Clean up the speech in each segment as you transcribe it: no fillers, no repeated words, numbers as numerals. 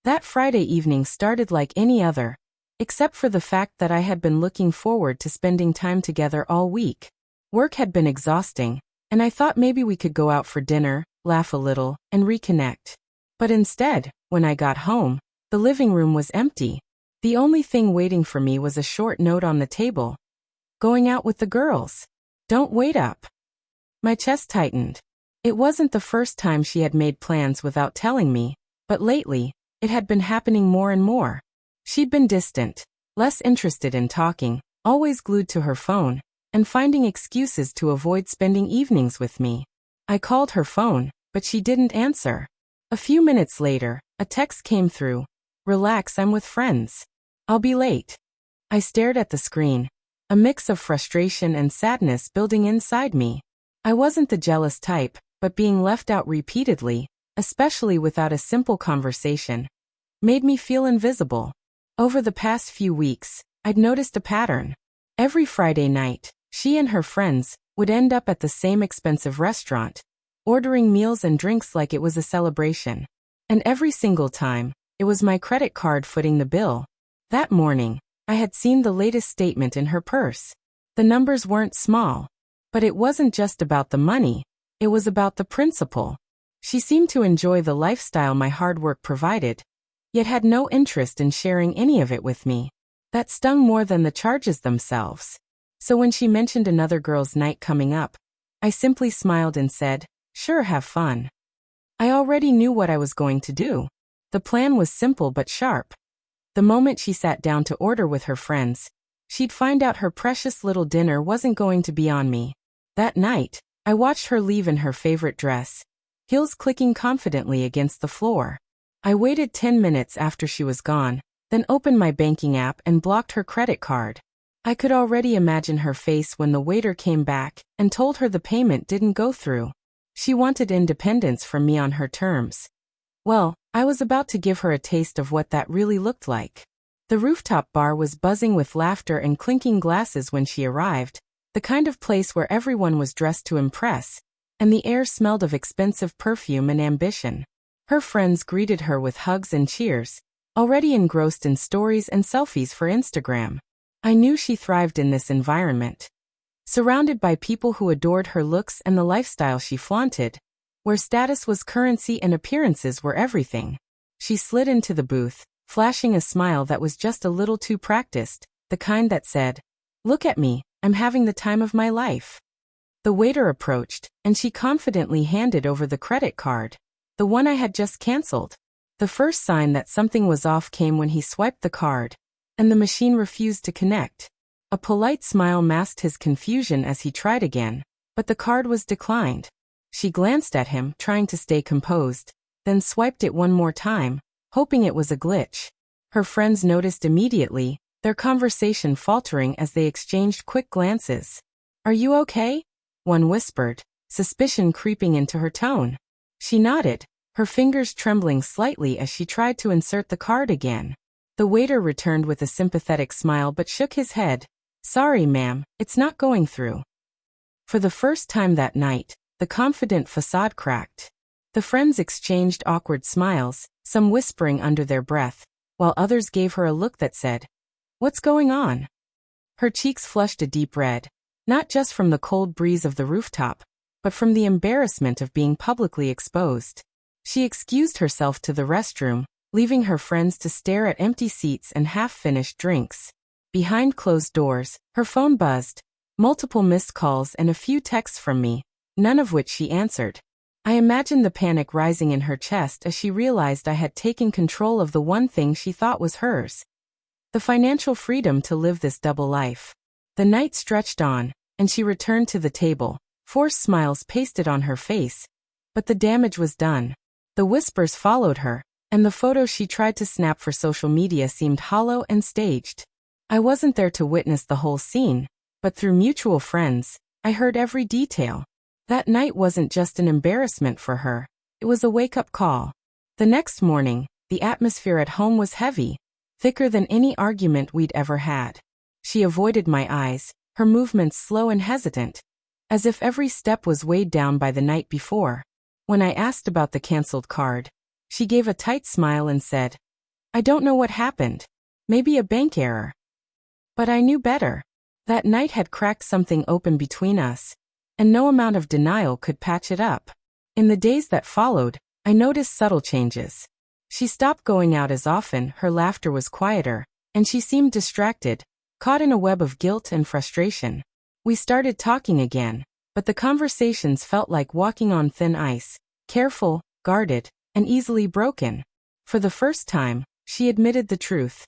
That Friday evening started like any other, except for the fact that I had been looking forward to spending time together all week. Work had been exhausting, and I thought maybe we could go out for dinner, laugh a little, and reconnect. But instead, when I got home, the living room was empty. The only thing waiting for me was a short note on the table. Going out with the girls. Don't wait up. My chest tightened. It wasn't the first time she had made plans without telling me, but lately, it had been happening more and more. She'd been distant, less interested in talking, always glued to her phone, and finding excuses to avoid spending evenings with me. I called her phone, but she didn't answer. A few minutes later, a text came through. Relax, I'm with friends. I'll be late. I stared at the screen, a mix of frustration and sadness building inside me. I wasn't the jealous type, but being left out repeatedly, especially without a simple conversation, made me feel invisible. Over the past few weeks, I'd noticed a pattern. Every Friday night, she and her friends would end up at the same expensive restaurant, ordering meals and drinks like it was a celebration. And every single time, it was my credit card footing the bill. That morning, I had seen the latest statement in her purse. The numbers weren't small. But it wasn't just about the money, it was about the principle. She seemed to enjoy the lifestyle my hard work provided, yet had no interest in sharing any of it with me. That stung more than the charges themselves. So when she mentioned another girl's night coming up, I simply smiled and said, "Sure, have fun." I already knew what I was going to do. The plan was simple but sharp. The moment she sat down to order with her friends, she'd find out her precious little dinner wasn't going to be on me. That night, I watched her leave in her favorite dress, heels clicking confidently against the floor. I waited 10 minutes after she was gone, then opened my banking app and blocked her credit card. I could already imagine her face when the waiter came back and told her the payment didn't go through. She wanted independence from me on her terms. Well, I was about to give her a taste of what that really looked like. The rooftop bar was buzzing with laughter and clinking glasses when she arrived, the kind of place where everyone was dressed to impress, and the air smelled of expensive perfume and ambition. Her friends greeted her with hugs and cheers, already engrossed in stories and selfies for Instagram. I knew she thrived in this environment. Surrounded by people who adored her looks and the lifestyle she flaunted, where status was currency and appearances were everything. She slid into the booth, flashing a smile that was just a little too practiced, the kind that said, "Look at me, I'm having the time of my life." The waiter approached, and she confidently handed over the credit card, the one I had just canceled. The first sign that something was off came when he swiped the card, and the machine refused to connect. A polite smile masked his confusion as he tried again, but the card was declined. She glanced at him, trying to stay composed, then swiped it one more time, hoping it was a glitch. Her friends noticed immediately, their conversation faltering as they exchanged quick glances. "Are you okay?" one whispered, suspicion creeping into her tone. She nodded, her fingers trembling slightly as she tried to insert the card again. The waiter returned with a sympathetic smile but shook his head. "Sorry, ma'am, it's not going through." For the first time that night, the confident facade cracked. The friends exchanged awkward smiles, some whispering under their breath, while others gave her a look that said, "What's going on?" Her cheeks flushed a deep red, not just from the cold breeze of the rooftop, but from the embarrassment of being publicly exposed. She excused herself to the restroom, leaving her friends to stare at empty seats and half-finished drinks. Behind closed doors, her phone buzzed, multiple missed calls and a few texts from me, none of which she answered. I imagined the panic rising in her chest as she realized I had taken control of the one thing she thought was hers. The financial freedom to live this double life. The night stretched on, and she returned to the table, forced smiles pasted on her face. But the damage was done. The whispers followed her, and the photos she tried to snap for social media seemed hollow and staged. I wasn't there to witness the whole scene, but through mutual friends, I heard every detail. That night wasn't just an embarrassment for her, it was a wake-up call. The next morning, the atmosphere at home was heavy, thicker than any argument we'd ever had. She avoided my eyes, her movements slow and hesitant, as if every step was weighed down by the night before. When I asked about the canceled card, she gave a tight smile and said, I don't know what happened. Maybe a bank error. But I knew better. That night had cracked something open between us, and no amount of denial could patch it up. In the days that followed, I noticed subtle changes. She stopped going out as often, her laughter was quieter, and she seemed distracted, caught in a web of guilt and frustration. We started talking again, but the conversations felt like walking on thin ice, careful, guarded, and easily broken. For the first time, she admitted the truth.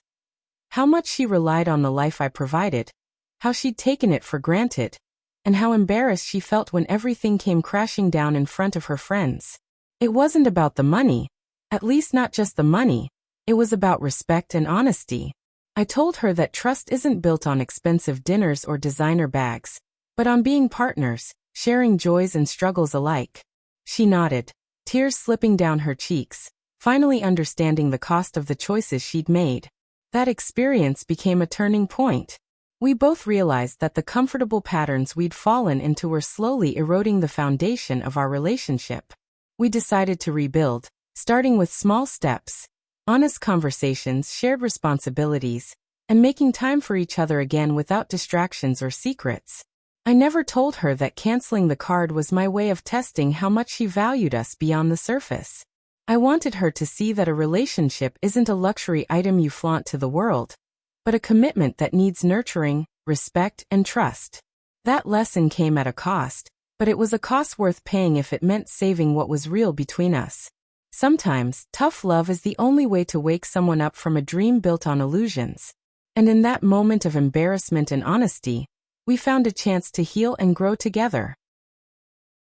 How much she relied on the life I provided, how she'd taken it for granted, and how embarrassed she felt when everything came crashing down in front of her friends. It wasn't about the money, at least not just the money, it was about respect and honesty. I told her that trust isn't built on expensive dinners or designer bags, but on being partners, sharing joys and struggles alike. She nodded, tears slipping down her cheeks, finally understanding the cost of the choices she'd made. That experience became a turning point. We both realized that the comfortable patterns we'd fallen into were slowly eroding the foundation of our relationship. We decided to rebuild, starting with small steps, honest conversations, shared responsibilities, and making time for each other again without distractions or secrets. I never told her that canceling the card was my way of testing how much she valued us beyond the surface. I wanted her to see that a relationship isn't a luxury item you flaunt to the world, but a commitment that needs nurturing, respect, and trust. That lesson came at a cost, but it was a cost worth paying if it meant saving what was real between us. Sometimes, tough love is the only way to wake someone up from a dream built on illusions. And in that moment of embarrassment and honesty, we found a chance to heal and grow together.